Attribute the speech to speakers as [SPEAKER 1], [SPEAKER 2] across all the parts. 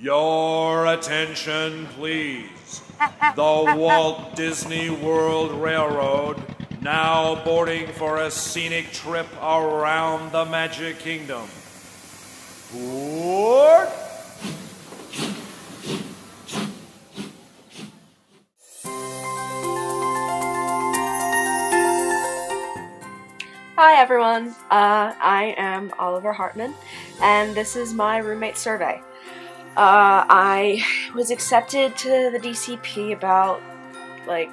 [SPEAKER 1] Your attention, please. The Walt Disney World Railroad now boarding for a scenic trip around the Magic Kingdom. Board!
[SPEAKER 2] Hi everyone, I am Oliver Hartman, and this is my roommate survey. I was accepted to the DCP about like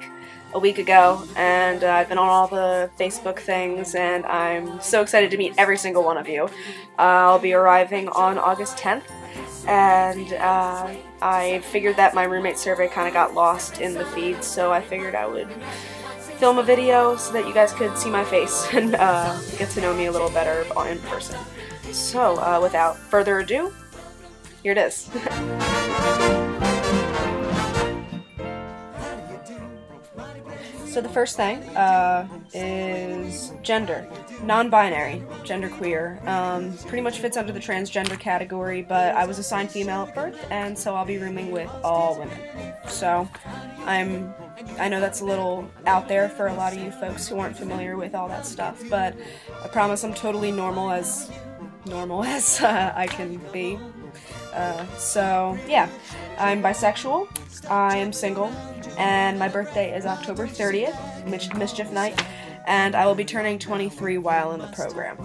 [SPEAKER 2] a week ago, and I've been on all the Facebook things, and I'm so excited to meet every single one of you. I'll be arriving on August 10th, and I figured that my roommate survey kind of got lost in the feed, so I figured I would film a video so that you guys could see my face and get to know me a little better in person. So, without further ado, here it is. So the first thing is gender. Non-binary, genderqueer. Pretty much fits under the transgender category, but I was assigned female at birth, and so I'll be rooming with all women. So I know that's a little out there for a lot of you folks who aren't familiar with all that stuff, but I promise I'm totally normal as I can be. So yeah, I'm bisexual, I am single, and my birthday is October 30th, Mischief Night, and I will be turning 23 while in the program.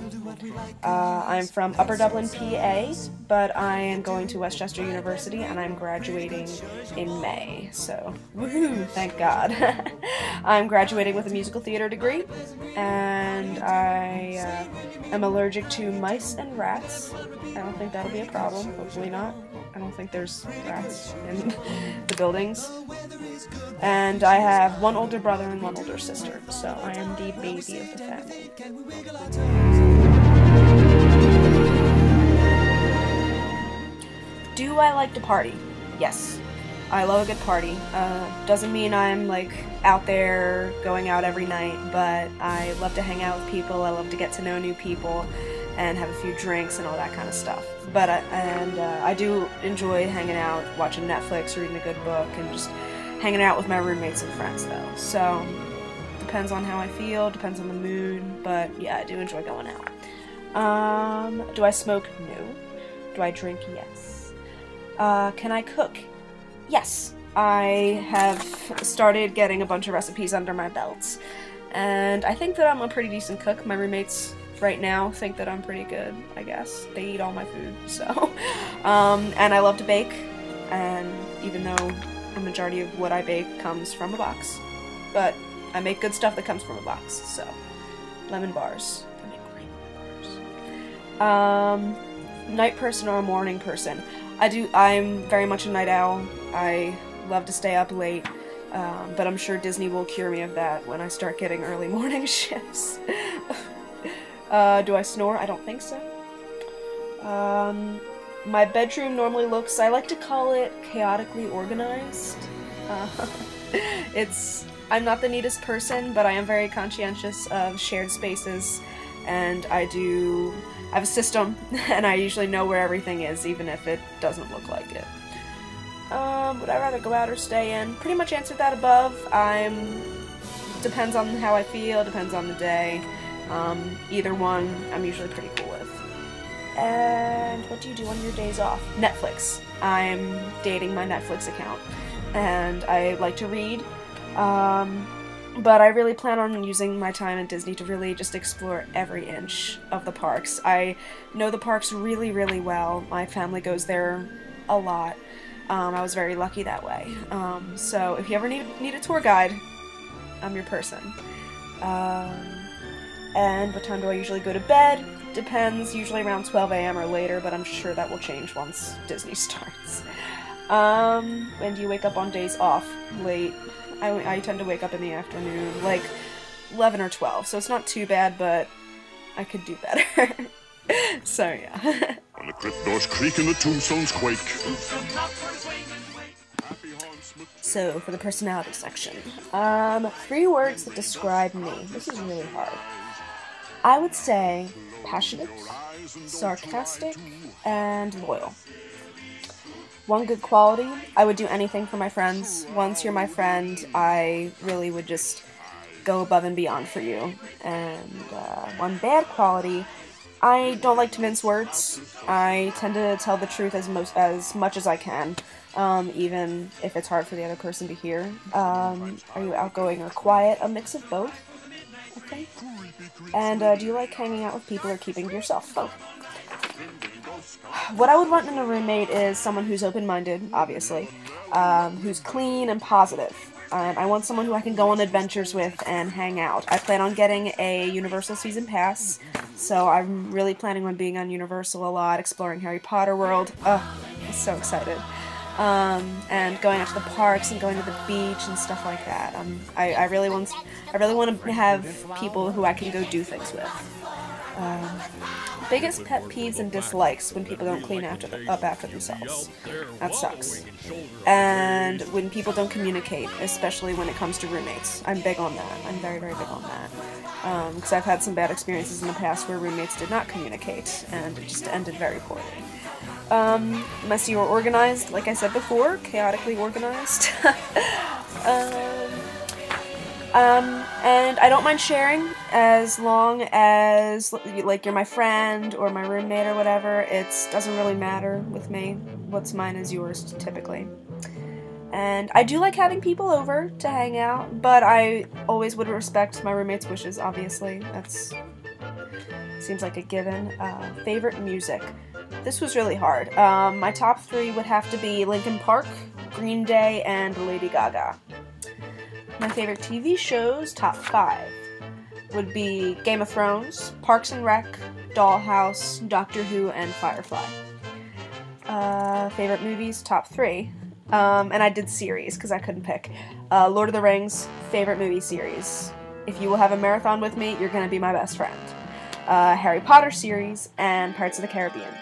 [SPEAKER 2] I'm from Upper Dublin, PA, but I am going to Westchester University, and I'm graduating in May, so woohoo, thank God. I'm graduating with a musical theater degree, and I am allergic to mice and rats. I don't think that'll be a problem, hopefully not. I don't think there's rats in the buildings. And I have one older brother and one older sister, so I am the baby of the family. Do I like to party? Yes. I love a good party. Doesn't mean I'm like out there going out every night, but I love to hang out with people, I love to get to know new people, and have a few drinks and all that kind of stuff. But I do enjoy hanging out, watching Netflix, reading a good book, and just hanging out with my roommates and friends though. So depends on how I feel, depends on the mood, but yeah, I do enjoy going out. Do I smoke? No. Do I drink? Yes. Can I cook? Yes. I have started getting a bunch of recipes under my belts, and I think that I'm a pretty decent cook. My roommates right now think that I'm pretty good, I guess. They eat all my food, so. And I love to bake, and even though a majority of what I bake comes from a box, but I make good stuff that comes from a box, so. Lemon bars. I make great lemon bars. Night person or a morning person? I'm very much a night owl. I love to stay up late, but I'm sure Disney will cure me of that when I start getting early morning shifts. Do I snore? I don't think so. My bedroom normally looks, I like to call it chaotically organized. I'm not the neatest person, but I am very conscientious of shared spaces, and I have a system, and I usually know where everything is, even if it doesn't look like it. Would I rather go out or stay in? Pretty much answered that above. Depends on how I feel, depends on the day. Either one, I'm usually pretty cool with. And what do you do on your days off? Netflix. I'm dating my Netflix account, and I like to read, but I really plan on using my time at Disney to really just explore every inch of the parks. I know the parks really, really well. My family goes there a lot. I was very lucky that way. So if you ever need a tour guide, I'm your person. And what time do I usually go to bed? Depends, usually around 12 a.m. or later, but I'm sure that will change once Disney starts. When do you wake up on days off? Late. I tend to wake up in the afternoon, like 11 or 12, so it's not too bad, but I could do better. So yeah.
[SPEAKER 3] And the crypt doors creak and the tombstones quake.
[SPEAKER 2] So, for the personality section. 3 words that describe me. This is really hard. I would say passionate, sarcastic, and loyal. One good quality, I would do anything for my friends. Once you're my friend, I really would just go above and beyond for you. And one bad quality, I don't like to mince words. I tend to tell the truth as much as I can, even if it's hard for the other person to hear. Are you outgoing or quiet? A mix of both, I think. And do you like hanging out with people or keeping to yourself? Both. What I would want in a roommate is someone who's open-minded, obviously, who's clean and positive. I want someone who I can go on adventures with and hang out. I plan on getting a Universal Season Pass, so I'm really planning on being on Universal a lot, exploring Harry Potter World. I'm so excited. And going out to the parks and going to the beach and stuff like that. I really want to have people who I can go do things with. Biggest pet peeves and dislikes: when people don't clean up after themselves. That sucks. And when people don't communicate, especially when it comes to roommates. I'm big on that. I'm very, very big on that. Because I've had some bad experiences in the past where roommates did not communicate, and it just ended very poorly. Messy or organized, like I said before, chaotically organized. And I don't mind sharing as long as, like, you're my friend or my roommate or whatever. It doesn't really matter with me. What's mine is yours, typically. And I do like having people over to hang out, but I always would respect my roommate's wishes, obviously. That's seems like a given. Favorite music. This was really hard. My top 3 would have to be Linkin Park, Green Day, and Lady Gaga. My favorite TV shows, top 5, would be Game of Thrones, Parks and Rec, Dollhouse, Doctor Who, and Firefly. Favorite movies, top 3. And I did series, because I couldn't pick. Lord of the Rings, favorite movie series. If you will have a marathon with me, you're going to be my best friend. Harry Potter series, and Pirates of the Caribbean.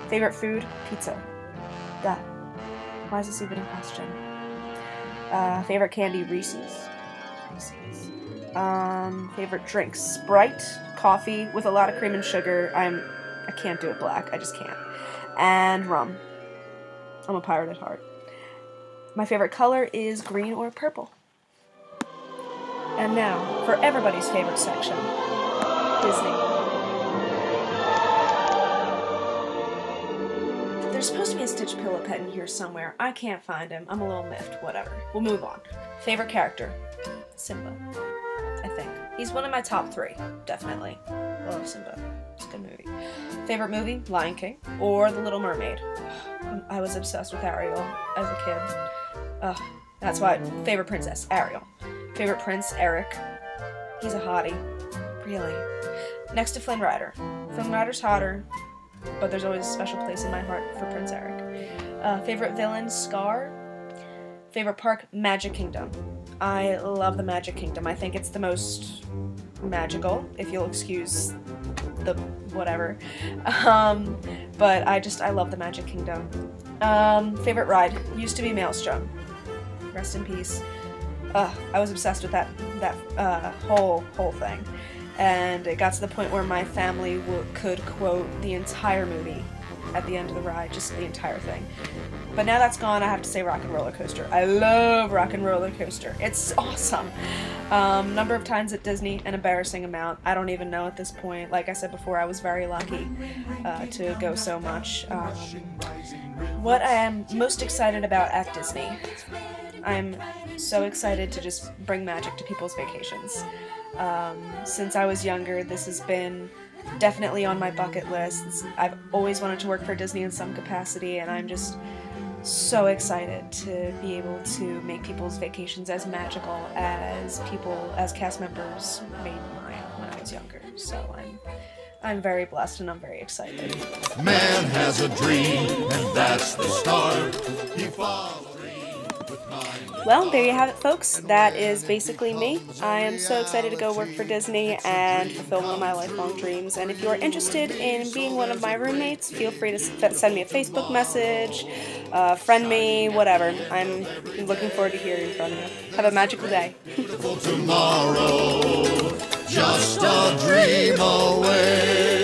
[SPEAKER 2] Favorite food, pizza. Duh. Why is this even a question? Favorite candy, Reese's. Favorite drinks, Sprite, coffee with a lot of cream and sugar. I can't do it black, I just can't. And rum. I'm a pirate at heart. My favorite color is green or purple. And now, for everybody's favorite section, Disney. There's supposed to be a Stitch Pillow Pet in here somewhere. I can't find him. I'm a little miffed. Whatever. We'll move on. Favorite character? Simba. I think. He's one of my top 3. Definitely. Love Simba. It's a good movie. Favorite movie? Lion King. Or The Little Mermaid. I was obsessed with Ariel as a kid. That's why. Favorite princess? Ariel. Favorite prince? Eric. He's a hottie. Really. Next to Flynn Rider. Flynn Rider's hotter, but there's always a special place in my heart for Prince Eric. Favorite villain, Scar. Favorite park, Magic Kingdom. I love the Magic Kingdom. I think it's the most magical, if you'll excuse the whatever. But I love the Magic Kingdom. Favorite ride, used to be Maelstrom. Rest in peace. I was obsessed with that whole thing. And it got to the point where my family could quote the entire movie at the end of the ride, just the entire thing. But now that's gone, I have to say Rock and Roller Coaster. I love Rock and Roller Coaster. It's awesome. Number of times at Disney, an embarrassing amount. I don't even know at this point. Like I said before, I was very lucky to go so much. What I am most excited about at Disney, I'm so excited to just bring magic to people's vacations. Since I was younger, this has been definitely on my bucket list. I've always wanted to work for Disney in some capacity, and I'm just so excited to be able to make people's vacations as magical as cast members made mine when I was younger. So I'm very blessed and I'm very excited.
[SPEAKER 3] Man has a dream, and that's the start. He follows.
[SPEAKER 2] Well, there you have it, folks. That is basically me. I am so excited to go work for Disney and fulfill one of my lifelong dreams. And if you are interested in being one of my roommates, feel free to send me a Facebook message, friend me, whatever. I'm looking forward to hearing from you. Have a magical day.
[SPEAKER 3] Tomorrow, just a dream away.